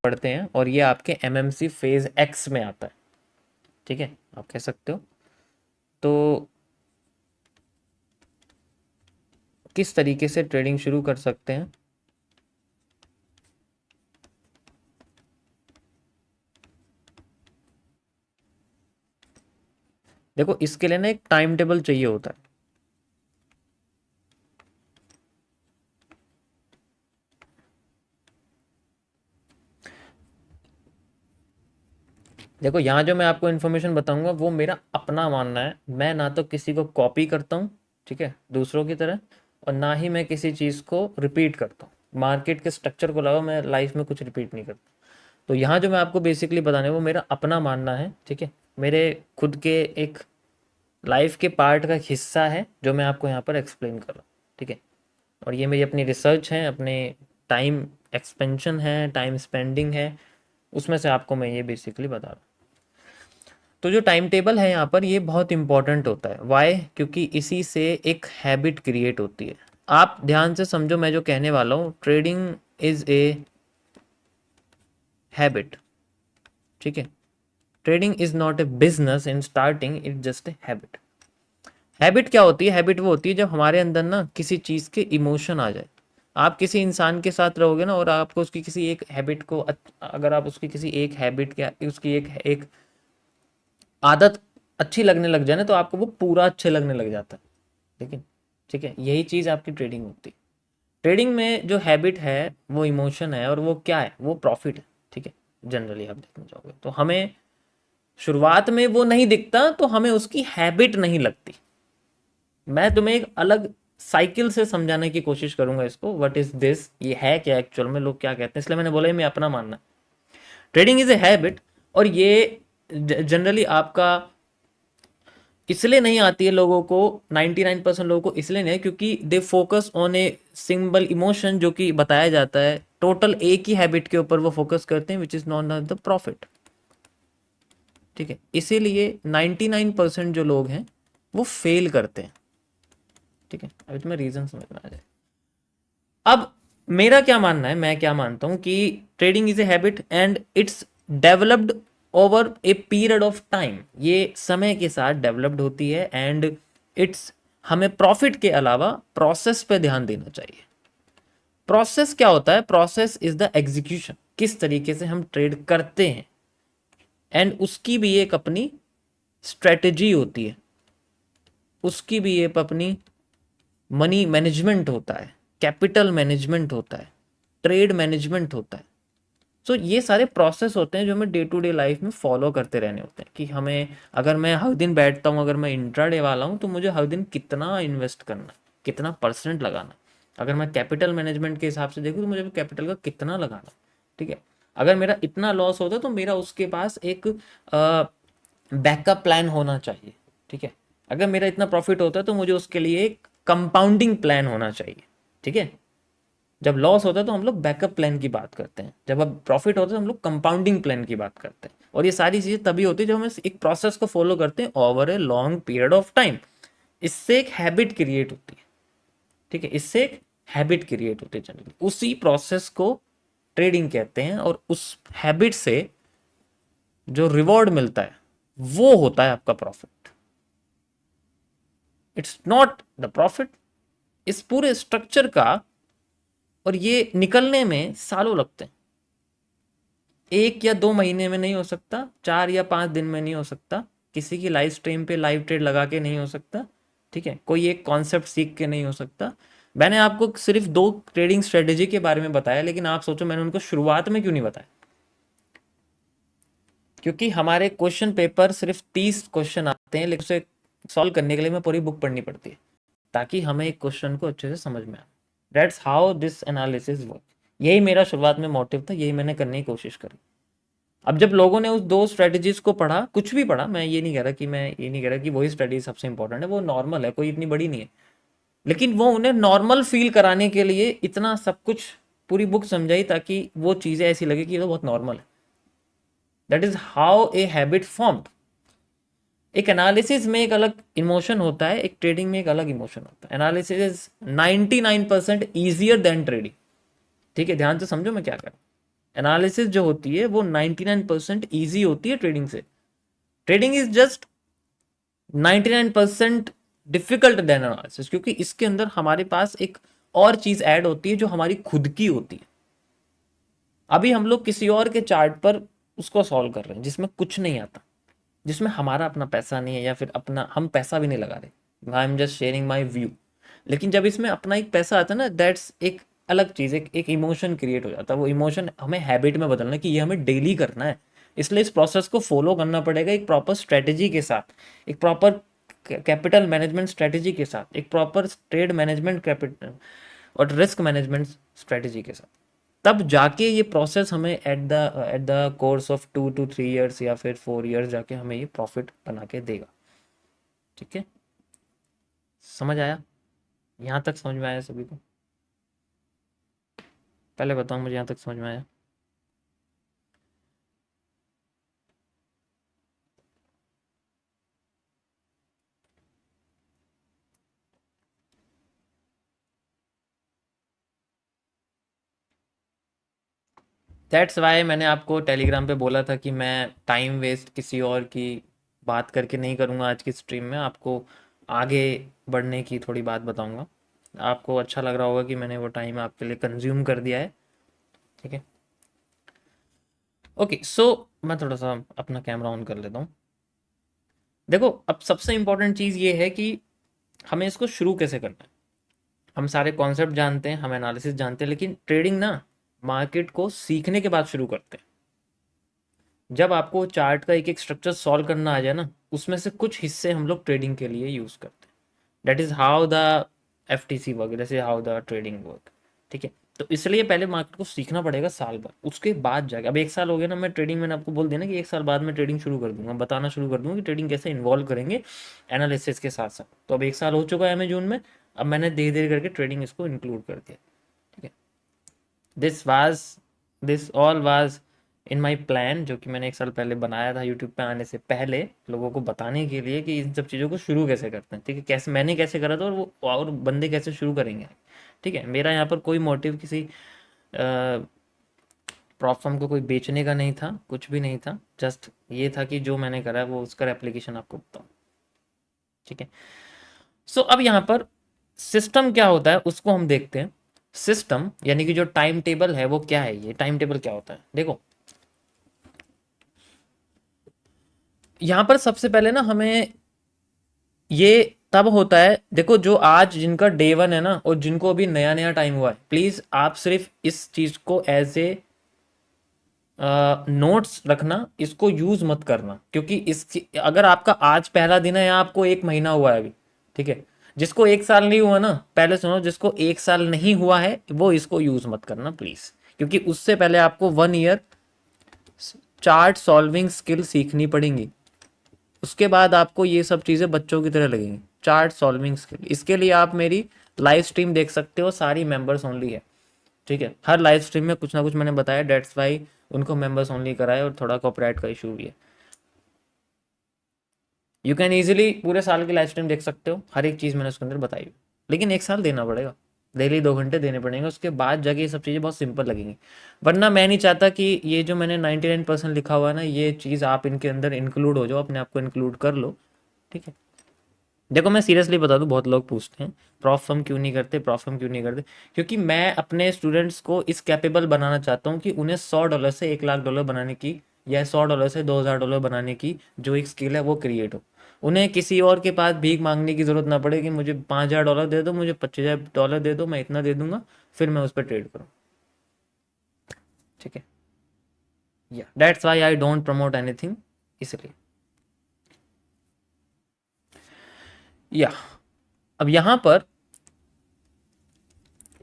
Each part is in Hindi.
पढ़ते हैं और ये आपके एमएमसी फेज एक्स में आता है, ठीक है, आप कह सकते हो। तो किस तरीके से ट्रेडिंग शुरू कर सकते हैं? देखो, इसके लिए ना एक टाइम टेबल चाहिए होता है। देखो, यहाँ जो मैं आपको इन्फॉर्मेशन बताऊंगा वो मेरा अपना मानना है, मैं ना तो किसी को कॉपी करता हूँ, ठीक है, दूसरों की तरह, और ना ही मैं किसी चीज़ को रिपीट करता हूँ। मार्केट के स्ट्रक्चर को अलावा मैं लाइफ में कुछ रिपीट नहीं करता। तो यहाँ जो मैं आपको बेसिकली बताने वो मेरा अपना मानना है, ठीक है, मेरे खुद के एक लाइफ के पार्ट का हिस्सा है जो मैं आपको यहाँ पर एक्सप्लेन कर रहा हूँ, ठीक है। और ये मेरी अपनी रिसर्च है, अपने टाइम एक्सपेंशन है, टाइम स्पेंडिंग है, उसमें से आपको मैं ये बेसिकली बता रहा हूँ। तो जो टाइम टेबल है यहाँ पर ये बहुत इंपॉर्टेंट होता है। वाई? क्योंकि इसी से एक हैबिट क्रिएट होती है। आप ध्यान से समझो मैं जो कहने वाला हूँ, ट्रेडिंग इज ए हैबिट, ठीक है। Trading is not a business in starting, it just a habit. Habit क्या होती है? हैबिट वो होती है जब हमारे अंदर ना किसी चीज़ के इमोशन आ जाए। आप किसी इंसान के साथ रहोगे ना और आपको उसकी किसी एक हैबिट को अगर आप उसकी किसी एक हैबिट या उसकी एक आदत अच्छी लगने लग जाए ना, तो आपको वो पूरा अच्छे लगने लग जाता है। लेकिन ठीक है, यही चीज़ आपकी ट्रेडिंग होती है। ट्रेडिंग में जो हैबिट है वो इमोशन है, और वो क्या है? वो प्रॉफिट है, ठीक है। जनरली आप देखने जाओगे तो हमें शुरुआत में वो नहीं दिखता, तो हमें उसकी हैबिट नहीं लगती। मैं तुम्हें एक अलग साइकिल से समझाने की कोशिश करूंगा इसको, व्हाट इज दिस, ये है क्या एक्चुअल में, लोग क्या कहते हैं, इसलिए मैंने बोला मैं अपना मानना। ट्रेडिंग इज ए हैबिट, और ये जनरली आपका इसलिए नहीं आती है लोगों को, 99% लोगों को इसलिए नहीं, क्योंकि they focus on a single emotion जो कि बताया जाता है। टोटल एक ही हैबिट के ऊपर वो फोकस करते हैं, which is not the profit, ठीक है। इसीलिए 99% जो लोग हैं वो फेल करते हैं, ठीक है। अभी तुम्हें रीजन समझ में आ जाए। अब मेरा क्या मानना है, मैं क्या मानता हूं कि trading is a habit and it's developed over a period of time. ये समय के साथ डेवलप्ड होती है, एंड इट्स हमें प्रॉफिट के अलावा प्रोसेस पे ध्यान देना चाहिए। प्रोसेस क्या होता है? प्रोसेस इज द एग्जीक्यूशन, किस तरीके से हम ट्रेड करते हैं, एंड उसकी भी एक अपनी स्ट्रेटेजी होती है, उसकी भी एक अपनी मनी मैनेजमेंट होता है, कैपिटल मैनेजमेंट होता है, ट्रेड मैनेजमेंट होता है। सो ये सारे प्रोसेस होते हैं जो हमें डे टू डे लाइफ में फॉलो करते रहने होते हैं, कि हमें अगर मैं हर दिन बैठता हूँ, अगर मैं इंट्राडे वाला हूँ, तो मुझे हर दिन कितना इन्वेस्ट करना है, कितना परसेंट लगाना है। अगर मैं कैपिटल मैनेजमेंट के हिसाब से देखूँ तो मुझे कैपिटल का कितना लगाना है, ठीक है। अगर मेरा इतना लॉस होता है तो मेरा उसके पास एक बैकअप प्लान होना चाहिए, ठीक है। अगर मेरा इतना प्रॉफिट होता है तो मुझे उसके लिए एक कंपाउंडिंग प्लान होना चाहिए, ठीक है। जब लॉस होता है तो हम लोग बैकअप प्लान की बात करते हैं, जब अब प्रॉफिट होता है तो हम लोग कंपाउंडिंग प्लान की बात करते हैं। और ये सारी चीज़ें तभी होती है जब हम एक प्रोसेस को फॉलो करते हैं over a long period of time. इससे एक हैबिट क्रिएट होती है, ठीक है, इससे एक हैबिट क्रिएट होती है जनरली। उसी प्रोसेस को ट्रेडिंग कहते हैं, और उस हैबिट से जो रिवॉर्ड मिलता है वो होता है आपका profit. It's not the profit, इस पूरे स्ट्रक्चर का, और ये निकलने में सालों लगते हैं। 1 या 2 महीने में नहीं हो सकता, 4 या 5 दिन में नहीं हो सकता, किसी की लाइव स्ट्रीम पे लाइव ट्रेड लगा के नहीं हो सकता, ठीक है, कोई एक कॉन्सेप्ट सीख के नहीं हो सकता। मैंने आपको सिर्फ 2 ट्रेडिंग स्ट्रेटेजी के बारे में बताया, लेकिन आप सोचो मैंने उनको शुरुआत में क्यों नहीं बताया? क्योंकि हमारे क्वेश्चन पेपर सिर्फ 30 क्वेश्चन आते हैं, लेकिन उसे सॉल्व करने के लिए हमें पूरी बुक पढ़नी पड़ती है, ताकि हमें एक क्वेश्चन को अच्छे से समझ में आए। That's how this analysis work. यही मेरा शुरुआत में मोटिव था, यही मैंने करने की कोशिश करी। अब जब लोगों ने उस 2 स्ट्रेटजीज को पढ़ा, कुछ भी पढ़ा, मैं ये नहीं कह रहा कि वही स्ट्रेटजी सबसे इंपॉर्टेंट है, वो नॉर्मल है, कोई इतनी बड़ी नहीं है, लेकिन वो उन्हें नॉर्मल फील कराने के लिए इतना सब कुछ पूरी बुक समझाई, ताकि वो चीज़ें ऐसी लगे कि ये तो बहुत नॉर्मल है। That is how a habit formed. एक एनालिसिस में एक अलग इमोशन होता है, एक ट्रेडिंग में एक अलग इमोशन होता है। Analysis is 99% easier than trading, ठीक है। ध्यान से समझो मैं क्या कर रहा हूं। एनालिसिस जो होती है वो 99% ईजी होती है ट्रेडिंग से। Trading is just 99% difficult than analysis, क्योंकि इसके अंदर हमारे पास एक और चीज ऐड होती है जो हमारी खुद की होती है। अभी हम लोग किसी और के चार्ट पर उसको सॉल्व कर रहे हैं जिसमें कुछ नहीं आता, जिसमें हमारा अपना पैसा नहीं है, या फिर अपना हम पैसा भी नहीं लगा रहे, I am just sharing my view. लेकिन जब इसमें अपना एक पैसा आता है ना, दैट्स एक अलग चीज़, एक इमोशन क्रिएट हो जाता है। वो इमोशन हमें हैबिट में बदलना है कि ये हमें डेली करना है। इसलिए इस प्रोसेस को फॉलो करना पड़ेगा एक प्रॉपर स्ट्रेटेजी के साथ, एक प्रॉपर कैपिटल मैनेजमेंट स्ट्रेटेजी के साथ, एक प्रॉपर ट्रेड मैनेजमेंट कैपिटल और रिस्क मैनेजमेंट स्ट्रेटेजी के साथ। तब जाके ये प्रोसेस हमें at the course of 2 to 3 years या फिर 4 years जाके हमें ये प्रॉफिट बना के देगा। ठीक है, समझ आया? यहाँ तक समझ में आया सभी को? पहले बताओ मुझे, यहाँ तक समझ में आया? दैट्स वाई मैंने आपको टेलीग्राम पे बोला था कि मैं टाइम वेस्ट किसी और की बात करके नहीं करूँगा आज की स्ट्रीम में। आपको आगे बढ़ने की थोड़ी बात बताऊँगा। आपको अच्छा लग रहा होगा कि मैंने वो टाइम आपके लिए कंज्यूम कर दिया है। ठीक है, ओके। सो मैं थोड़ा सा अपना कैमरा ऑन कर लेता हूँ। देखो, अब सबसे इम्पोर्टेंट चीज़ ये है कि हमें इसको शुरू कैसे करना है। हम सारे कॉन्सेप्ट जानते हैं, हम एनालिसिस जानते हैं, लेकिन ट्रेडिंग ना मार्केट को सीखने के बाद शुरू करते हैं। जब आपको चार्ट का एक एक स्ट्रक्चर सॉल्व करना आ जाए ना, उसमें से कुछ हिस्से हम लोग ट्रेडिंग के लिए यूज़ करते हैं। That is how the FTC work, जैसे हाउ द ट्रेडिंग वर्क। ठीक है, तो इसलिए पहले मार्केट को सीखना पड़ेगा साल भर, उसके बाद जाके। अब 1 साल हो गया ना, मैं ट्रेडिंग, मैंने आपको बोल दिया ना कि 1 साल बाद मैं ट्रेडिंग शुरू कर दूंगा, बताना शुरू कर दूंगा कि ट्रेडिंग कैसे इन्वॉल्व करेंगे एनालिसिस के साथ साथ। तो अब 1 साल हो चुका है हमें जून में, अब मैंने धीरे धीरे करके ट्रेडिंग इसको इंक्लूड कर दिया। ठीक है, this all was in my plan, जो कि मैंने 1 साल पहले बनाया था यूट्यूब पे आने से पहले, लोगों को बताने के लिए कि इन सब चीज़ों को शुरू कैसे करते हैं। ठीक है, कैसे मैंने कैसे करा था, और वो और बंदे कैसे शुरू करेंगे। ठीक है, मेरा यहाँ पर कोई मोटिव किसी प्रॉप फर्म को कोई बेचने का नहीं था, कुछ भी नहीं था। जस्ट ये था कि जो मैंने करा है वो उसका एप्लीकेशन आपको बताऊँ। ठीक है, सो अब यहाँ पर सिस्टम क्या होता है उसको हम देखते हैं। सिस्टम यानी कि जो टाइम टेबल है वो क्या है, ये टाइम टेबल क्या होता है। देखो, यहाँ पर सबसे पहले ना हमें ये तब होता है, देखो जो आज जिनका डे 1 है ना, और जिनको अभी नया नया टाइम हुआ है, प्लीज़ आप सिर्फ इस चीज़ को एज ए नोट्स रखना, इसको यूज मत करना। क्योंकि इस अगर आपका आज पहला दिन है या आपको 1 महीना हुआ है अभी, ठीक है, जिसको 1 साल नहीं हुआ ना, पहले सुनो, जिसको 1 साल नहीं हुआ है वो इसको यूज मत करना प्लीज। क्योंकि उससे पहले आपको 1 ईयर चार्ट सॉल्विंग स्किल सीखनी पड़ेंगी। उसके बाद आपको ये सब चीज़ें बच्चों की तरह लगेंगी। चार्ट सॉल्विंग स्किल, इसके लिए आप मेरी लाइव स्ट्रीम देख सकते हो, सारी मेंबर्स ओनली है। ठीक है, हर लाइव स्ट्रीम में कुछ ना कुछ मैंने बताया, डेट्स वाई उनको मेंबर्स ओनली कराए, और थोड़ा कॉपीराइट का इशू भी है। यू कैन ईजिली पूरे साल की लाइव स्ट्रीम देख सकते हो, हर एक चीज़ मैंने उसके अंदर बताई, लेकिन 1 साल देना पड़ेगा, डेली 2 घंटे देने पड़ेंगे। उसके बाद जाके ये सब चीज़ें बहुत सिंपल लगेंगी। वरना मैं नहीं चाहता कि ये जो मैंने 99% लिखा हुआ है ना, ये चीज़ आप इनके अंदर इंक्लूड हो जाओ, अपने आप को इंक्लूड कर लो। ठीक है, देखो मैं सीरियसली बता दूं, बहुत लोग पूछते हैं प्रॉफ फर्म क्यों नहीं करते, प्रॉफ फर्म क्यों नहीं करते। क्योंकि मैं अपने स्टूडेंट्स को इस कैपेबल बनाना चाहता हूँ कि उन्हें $100 से $1,00,000 बनाने की, या $100 से $2,000 बनाने की जो एक स्किल है वो क्रिएट हो। उन्हें किसी और के पास भीख मांगने की ज़रूरत ना पड़े कि मुझे $5,000 दे दो, मुझे $25,000 दे दो, मैं इतना दे दूंगा, फिर मैं उस पर ट्रेड करूँ। ठीक है, या that's why I don't promote anything, इसलिए। या अब यहाँ पर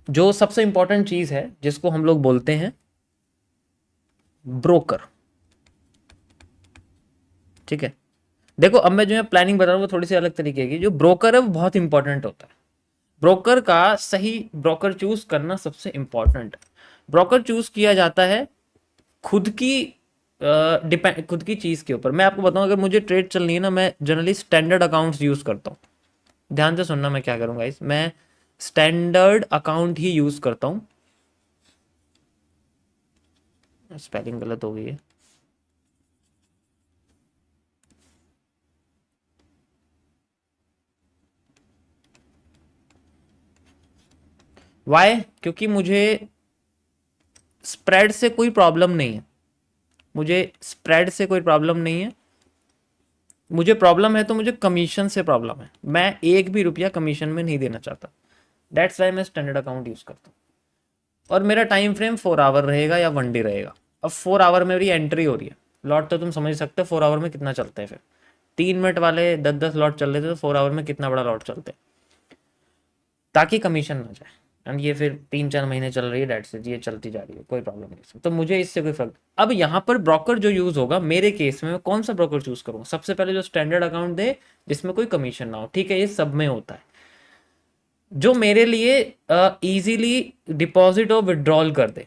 जो सबसे इंपॉर्टेंट चीज है जिसको हम लोग बोलते हैं ब्रोकर। ठीक है, देखो अब मैं जो है प्लानिंग बता रहा हूँ वो थोड़ी सी अलग तरीके की। जो ब्रोकर है वो बहुत इंपॉर्टेंट होता है। ब्रोकर का सही ब्रोकर चूज करना सबसे इंपॉर्टेंट है। ब्रोकर चूज किया जाता है खुद की डिपेंड, खुद की चीज के ऊपर। मैं आपको बताऊं, अगर मुझे ट्रेड चलनी है ना, मैं जनरली स्टैंडर्ड अकाउंट्स यूज करता हूँ। ध्यान से सुनना मैं क्या करूंगा इस, मैं स्टैंडर्ड अकाउंट ही यूज करता हूँ। स्पेलिंग गलत हो गई है। वाई? क्योंकि मुझे स्प्रेड से कोई प्रॉब्लम नहीं है, मुझे स्प्रेड से कोई प्रॉब्लम नहीं है। मुझे प्रॉब्लम है तो मुझे कमीशन से प्रॉब्लम है, मैं एक भी रुपया कमीशन में नहीं देना चाहता। दैट्स वाई मैं स्टैंडर्ड अकाउंट यूज करता हूँ। और मेरा टाइम फ्रेम 4 आवर रहेगा या 1 डे रहेगा। अब 4 आवर में मेरी एंट्री हो रही है, लॉट तो तुम समझ सकते हो 4 आवर में कितना चलते हैं। फिर 3 मिनट वाले 10-10 लॉट चल रहे थे तो 4 आवर में कितना बड़ा लॉट चलते हैं, ताकि कमीशन ना जाए। एंड ये फिर 3-4 महीने चल रही है, डेट्स ये चलती जा रही है, कोई प्रॉब्लम नहीं इसमें, तो मुझे इससे कोई फर्क। अब यहाँ पर ब्रोकर जो यूज होगा मेरे केस में, मैं कौन सा ब्रोकर चूज करूँ? सबसे पहले जो स्टैंडर्ड अकाउंट दे, जिसमें कोई कमीशन ना हो। ठीक है, ये सब में होता है। जो मेरे लिए इजीली डिपॉजिट और विड्रॉल कर दे।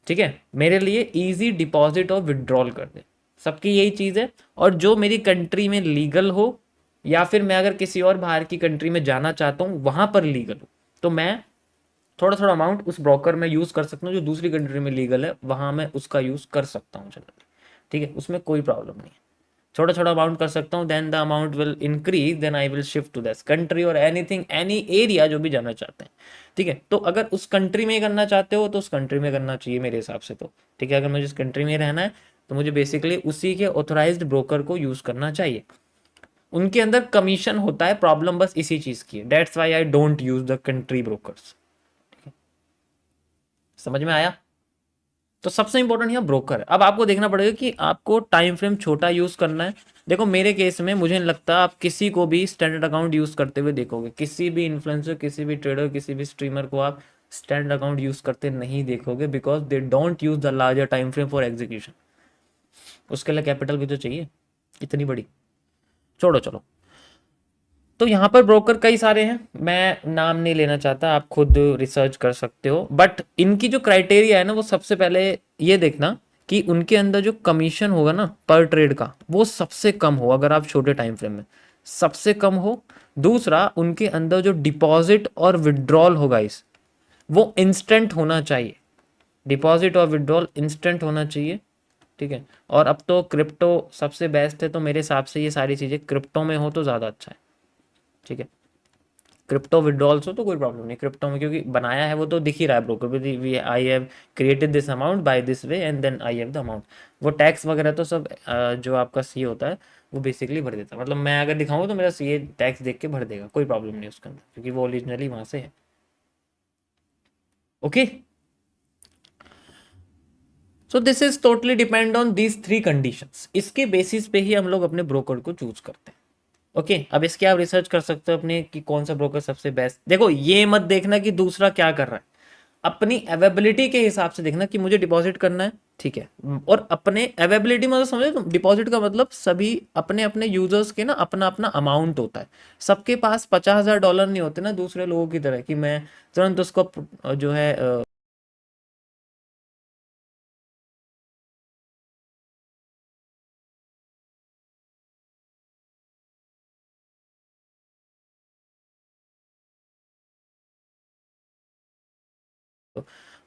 ठीक है, मेरे लिए इजी डिपॉजिट और विड्रॉल कर दे, सबकी यही चीज़ है। और जो मेरी कंट्री में लीगल हो, या फिर मैं अगर किसी और बाहर की कंट्री में जाना चाहता हूँ वहां पर लीगल हो, तो मैं थोड़ा थोड़ा अमाउंट उस ब्रोकर में यूज़ कर सकता हूँ। जो दूसरी कंट्री में लीगल है वहां मैं उसका यूज़ कर सकता हूँ जनरली। ठीक है, उसमें कोई प्रॉब्लम नहीं है। छोटा छोटा अमाउंट कर सकता हूँ, then the amount will increase, then I will shift to this country और एनीथिंग, एनी एरिया जो भी जाना चाहते हैं। ठीक है, तो अगर उस कंट्री में करना चाहते हो तो उस कंट्री में करना चाहिए मेरे हिसाब से। तो ठीक है, अगर मुझे इस कंट्री में रहना है तो मुझे बेसिकली उसी के ऑथोराइज्ड ब्रोकर को यूज़ करना चाहिए। उनके अंदर कमीशन होता है, प्रॉब्लम बस इसी चीज़ की है। That's why I don't use the country brokers. समझ में आया? तो सबसे इंपॉर्टेंट यहाँ ब्रोकर है। अब आपको देखना पड़ेगा कि आपको टाइम फ्रेम छोटा यूज करना है। देखो मेरे केस में मुझे नहीं लगता आप किसी को भी स्टैंडर्ड अकाउंट यूज करते हुए देखोगे, किसी भी इन्फ्लुएंसर, किसी भी ट्रेडर, किसी भी स्ट्रीमर को आप स्टैंडर्ड अकाउंट यूज करते नहीं देखोगे, because they don't use the larger time frame for execution. उसके लिए कैपिटल भी तो चाहिए इतनी बड़ी। छोड़ो चलो। तो यहाँ पर ब्रोकर कई सारे हैं, मैं नाम नहीं लेना चाहता, आप खुद रिसर्च कर सकते हो। बट इनकी जो क्राइटेरिया है ना, वो सबसे पहले ये देखना कि उनके अंदर जो कमीशन होगा ना पर ट्रेड का, वो सबसे कम हो। अगर आप छोटे टाइम फ्रेम में, सबसे कम हो। दूसरा, उनके अंदर जो डिपॉजिट और विड्रॉल होगा वो इंस्टेंट होना चाहिए। डिपॉजिट और विड्रॉल इंस्टेंट होना चाहिए। ठीक है, और अब तो क्रिप्टो सबसे बेस्ट है, तो मेरे हिसाब से ये सारी चीज़ें क्रिप्टो में हो तो ज़्यादा अच्छा है। ठीक है, क्रिप्टो विड्रॉल्स हो तो कोई प्रॉब्लम नहीं क्रिप्टो में, क्योंकि बनाया है वो तो दिख ही रहा है ब्रोकर भी, I have created this amount by this way and then I have the amount. वो टैक्स वगैरह तो सब जो आपका सी होता है वो बेसिकली भर देता है। मतलब मैं अगर दिखाऊँ तो मेरा सी टैक्स देख के भर देगा, कोई प्रॉब्लम नहीं उसके अंदर, क्योंकि वो ओरिजिनली वहाँ से है। Okay, so this is totally depend on these 3 conditions. इसके बेसिस पे ही हम लोग अपने ब्रोकर को चूज करते हैं। ओके, अब इसके आप रिसर्च कर सकते हो अपने कि कौन सा ब्रोकर सबसे बेस्ट। देखो ये मत देखना कि दूसरा क्या कर रहा है, अपनी अवेबिलिटी के हिसाब से देखना कि मुझे डिपॉजिट करना है। ठीक है, और अपने अवेबिलिटी मतलब समझे तुम, डिपॉजिट का मतलब सभी अपने अपने यूजर्स के ना अपना अपना अमाउंट होता है। सबके पास $50,000 नहीं होते ना दूसरे लोगों की तरह कि मैं तुरंत उसको जो है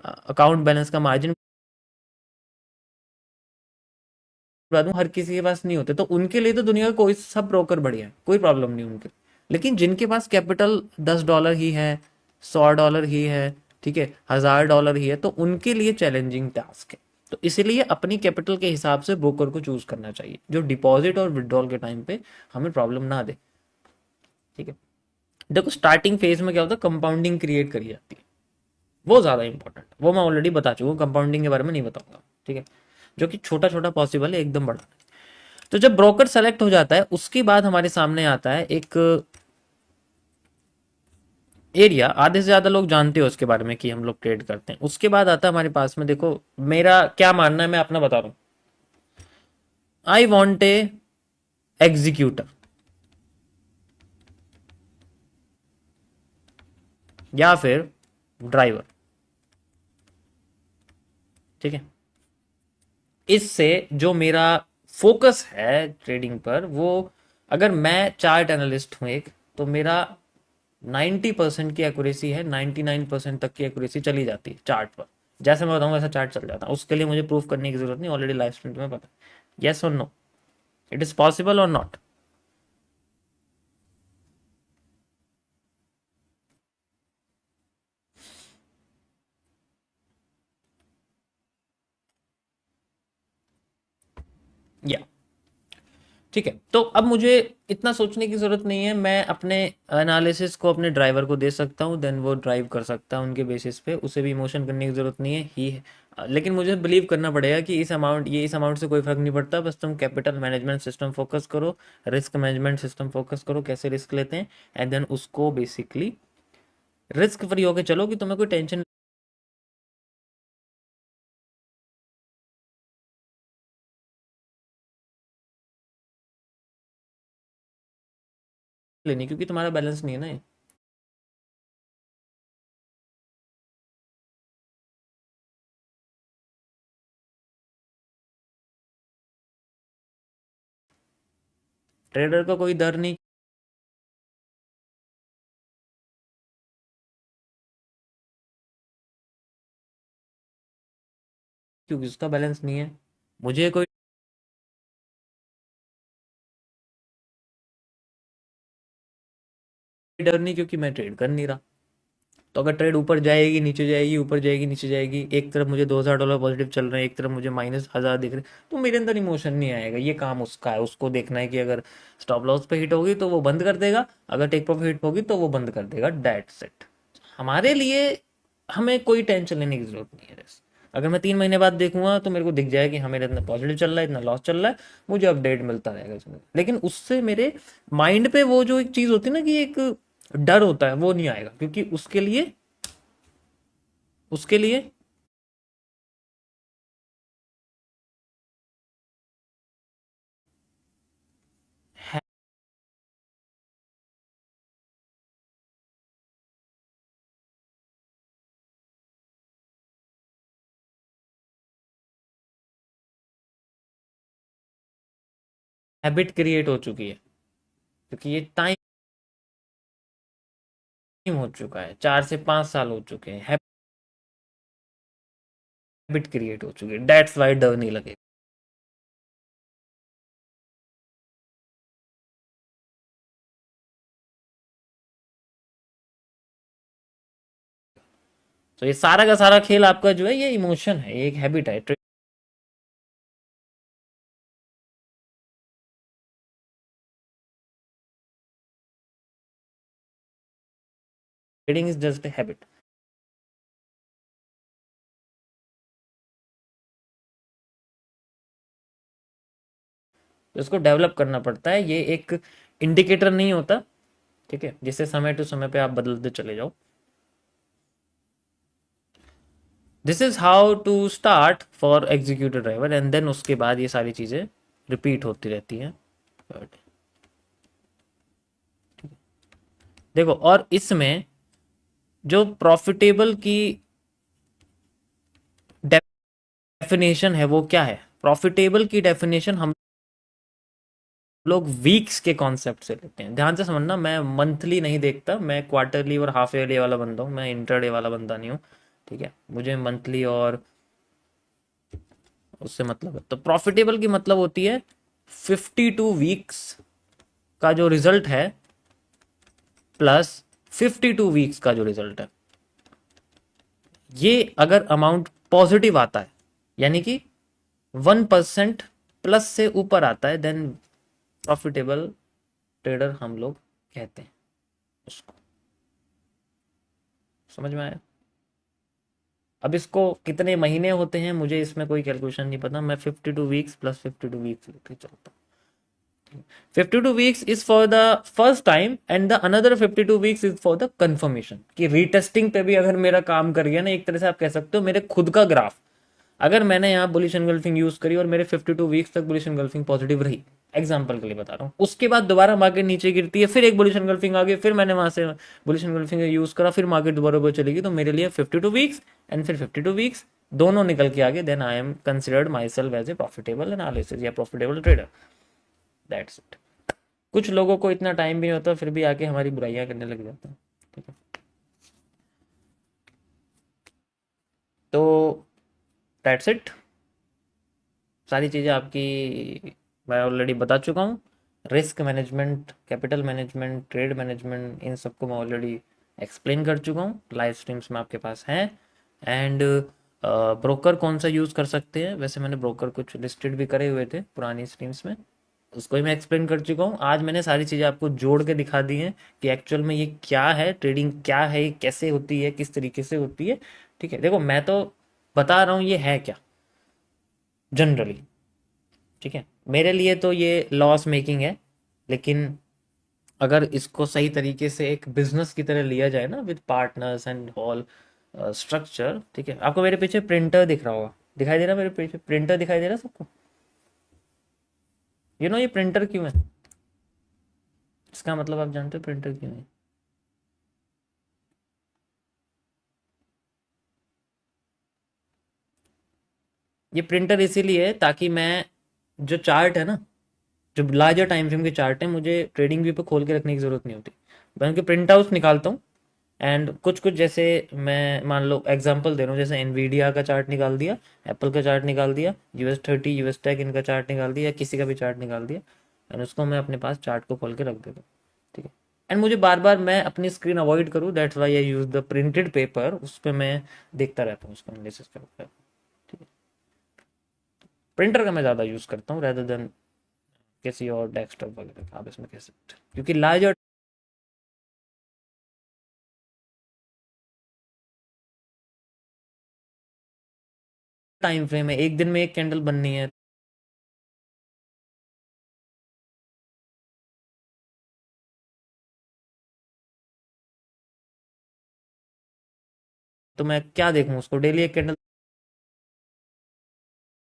अकाउंट बैलेंस का मार्जिन बता दूं, हर किसी के पास नहीं होते। तो उनके लिए तो दुनिया का कोई सब ब्रोकर बढ़िया है, कोई प्रॉब्लम नहीं उनके। लेकिन जिनके पास कैपिटल $10 ही है, $100 ही है, ठीक है, $1,000 ही है, तो उनके लिए चैलेंजिंग टास्क है। तो इसीलिए अपनी कैपिटल के हिसाब से ब्रोकर को चूज करना चाहिए, जो डिपॉजिट और विड्रॉल के टाइम पे हमें प्रॉब्लम ना दे। ठीक है, देखो स्टार्टिंग फेज में क्या होता है, कंपाउंडिंग क्रिएट करी जाती है, वो ज़्यादा इंपॉर्टेंट, वो मैं ऑलरेडी बता चुका हूँ, कंपाउंडिंग के बारे में नहीं बताऊंगा। ठीक है, जो कि छोटा छोटा पॉसिबल है, एकदम बड़ा। तो जब ब्रोकर सेलेक्ट हो जाता है उसके बाद हमारे सामने आता है एक एरिया, आधे से ज्यादा लोग जानते हो उसके बारे में कि हम लोग ट्रेड करते हैं। उसके बाद आता है हमारे पास में, देखो मेरा क्या मानना है, मैं अपना बता रहा हूं। आई वॉन्ट ए एग्जीक्यूटर या फिर ड्राइवर। ठीक है, इससे जो मेरा फोकस है ट्रेडिंग पर, वो अगर मैं चार्ट एनालिस्ट हूं एक, तो मेरा 90% की एक्यूरेसी है, 99% तक की एक्यूरेसी चली जाती है चार्ट पर। जैसे मैं बताऊँ वैसा चार्ट चल जाता, उसके लिए मुझे प्रूफ करने की जरूरत नहीं, ऑलरेडी लाइव स्ट्रीम तुम्हें पता है। येस और नो, इट इज पॉसिबल और नॉट? या ठीक है, तो अब मुझे इतना सोचने की ज़रूरत नहीं है, मैं अपने एनालिसिस को अपने ड्राइवर को दे सकता हूँ, देन वो ड्राइव कर सकता है उनके बेसिस पे, उसे भी इमोशन करने की ज़रूरत नहीं है ही है। लेकिन मुझे बिलीव करना पड़ेगा कि इस अमाउंट से कोई फ़र्क नहीं पड़ता, बस तुम कैपिटल मैनेजमेंट सिस्टम फोकस करो, रिस्क मैनेजमेंट सिस्टम फोकस करो, कैसे रिस्क लेते हैं, एंड देन उसको बेसिकली रिस्क फ्री होकर चलो कि तुम्हें कोई टेंशन लेनी, क्योंकि तुम्हारा बैलेंस नहीं है ना ये। ट्रेडर का कोई डर नहीं, क्योंकि उसका बैलेंस नहीं है। मुझे कोई डर नहीं, क्योंकि मैं ट्रेड कर नहीं रहा। तो अगर ट्रेड ऊपर जाएगी नीचे जाएगी, ऊपर जाएगी नीचे जाएगी, एक तरफ मुझे $2000 पॉजिटिव चल रहे हैं, एक तरफ मुझे -1000 दिख रहे हैं, तो मेरे अंदर इमोशन नहीं आएगा। ये काम उसका है, उसको देखना है कि अगर स्टॉप लॉस पे हिट होगी तो वो बंद कर देगा, अगर टेक प्रॉफिट हिट होगी तो वो बंद कर देगा, दैट्स इट। हमारे लिए हमें कोई टेंशन लेने की जरूरत नहीं है। जैसे अगर मैं 3 महीने बाद देखूंगा तो मेरे को दिख जाएगा कि हाँ मेरा इतना पॉजिटिव चल रहा है, इतना लॉस चल रहा है, मुझे अपडेट मिलता रहेगा इसमें। लेकिन उससे मेरे माइंड पे वो जो एक चीज होती है ना कि एक डर होता है, वो नहीं आएगा, क्योंकि उसके लिए हैबिट क्रिएट हो चुकी है, क्योंकि ये टाइम हो चुका है, 4 से 5 साल हो चुके हैं, हैबिट क्रिएट हो चुकी है, दैट्स वाई डर नहीं लगेगा। तो ये सारा का सारा खेल आपका जो है ये इमोशन है, ये एक हैबिट है। Trading is just a habit. तो इसको डेवलप करना पड़ता है, ये एक इंडिकेटर नहीं होता, ठीक है, जिसे समय टू समय पे आप बदलते चले जाओ। This is how to start for executive driver, and then उसके बाद ये सारी चीजें रिपीट होती रहती हैं। देखो, और इसमें जो प्रॉफिटेबल की डेफिनेशन है वो क्या है? प्रॉफिटेबल की डेफिनेशन हम लोग वीक्स के कॉन्सेप्ट से लेते हैं। ध्यान से समझना, मैं मंथली नहीं देखता, मैं क्वार्टरली और हाफ ईयरली वाला बंदा हूँ, मैं इंटरडे वाला बंदा नहीं हूँ, ठीक है। मुझे मंथली और उससे मतलब है। तो प्रॉफिटेबल की मतलब होती है 52 वीक्स का जो रिजल्ट है प्लस 52 वीक्स का जो रिजल्ट है, ये अगर अमाउंट पॉजिटिव आता है, यानी कि 1% प्लस से ऊपर आता है, देन प्रॉफिटेबल ट्रेडर हम लोग कहते हैं उसको। समझ में आया? अब इसको कितने महीने होते हैं मुझे इसमें कोई कैलकुलेशन नहीं पता, मैं 52 वीक्स प्लस 52 वीक्स लेके चलता हूँ। 52 weeks is for the first time, and the another 52 weeks is for the confirmation, कि रीटेस्टिंग पे भी अगर मेरा काम कर गया ना, एक तरह से आप कह सकते हो मेरे खुद का ग्राफ, अगर मैंने यहाँ बुलिश एनगल्फिंग यूज करी और मेरे 52 वीक्स तक बुलिश एनगल्फिंग पॉजिटिव रही, एग्जाम्पल के लिए बता रहा हूँ, उसके बाद दोबारा मार्केट नीचे गिरती है, फिर एक बुलिश एनगल्फिंग आ गई, फिर मैंने वहां से बुलिश एनगल्फिंग यूज करा, फिर मार्केट दोबारा ऊपर चलेगी, तो मेरे लिए 52 वीक्स एंड फिर 52 वीक्स दोनों निकल के आगे, then I am considered myself as a profitable analysis या प्रॉफिटेबल ट्रेडर, दैट्स इट। कुछ लोगों को इतना टाइम भी नहीं होता, फिर भी आके हमारी बुराइयां करने लग जाते हैं, ठीक है। तो दैट्स इट, सारी चीज़ें आपकी मैं ऑलरेडी बता चुका हूँ। Risk management, capital management, trade management, इन सबको मैं ऑलरेडी एक्सप्लेन कर चुका हूँ, लाइव स्ट्रीम्स में आपके पास हैं। एंड ब्रोकर कौन सा यूज़ कर सकते हैं, वैसे मैंने ब्रोकर कुछ लिस्टेड भी करे हुए थे पुरानी स्ट्रीम्स में, उसको ही मैं एक्सप्लेन कर चुका हूँ। आज मैंने सारी चीज़ें आपको जोड़ के दिखा दी हैं कि एक्चुअल में ये क्या है, ट्रेडिंग क्या है, ये कैसे होती है, किस तरीके से होती है। ठीक है, देखो मैं तो बता रहा हूँ ये है क्या जनरली। ठीक है, मेरे लिए तो ये लॉस मेकिंग है, लेकिन अगर इसको सही तरीके से एक बिजनेस की तरह लिया जाए ना, with partners and all structure. ठीक है, आपको मेरे पीछे प्रिंटर दिख रहा होगा, दिखाई दे रहा है मेरे पीछे प्रिंटर, दिखाई दे रहा है सबको? ये प्रिंटर क्यों है, इसका मतलब आप जानते हो प्रिंटर क्यों है? ये प्रिंटर इसीलिए है ताकि मैं जो चार्ट है ना, जो लार्जर टाइम फ्रेम के चार्ट है, मुझे ट्रेडिंग व्यू पे खोल के रखने की जरूरत नहीं होती। मैं उनके प्रिंट आउट निकालता हूँ। एंड कुछ कुछ जैसे मैं मान लो एग्जांपल दे रहा हूँ, जैसे एनवीडिया का चार्ट निकाल दिया, एप्पल का चार्ट निकाल दिया, US30, यूएस टेक, इनका चार्ट निकाल दिया, या किसी का भी चार्ट निकाल दिया, एंड उसको मैं अपने पास चार्ट को खोल के रख देता हूँ। ठीक है, एंड मुझे बार बार मैं अपनी स्क्रीन अवॉइड करूँ, that's why I use the printed paper, उस पर मैं देखता रहता हूँ, उसका एनालिसिस करता हूँ। ठीक है, प्रिंटर का मैं ज़्यादा यूज़ करता हूँ रेदर देन किसी और डेस्कटॉप वगैरह का, आप इसमें कह सकते हैं, क्योंकि लार्जर टाइम फ्रेम है, एक दिन में एक कैंडल बननी है, तो मैं क्या देखूं उसको, डेली एक कैंडल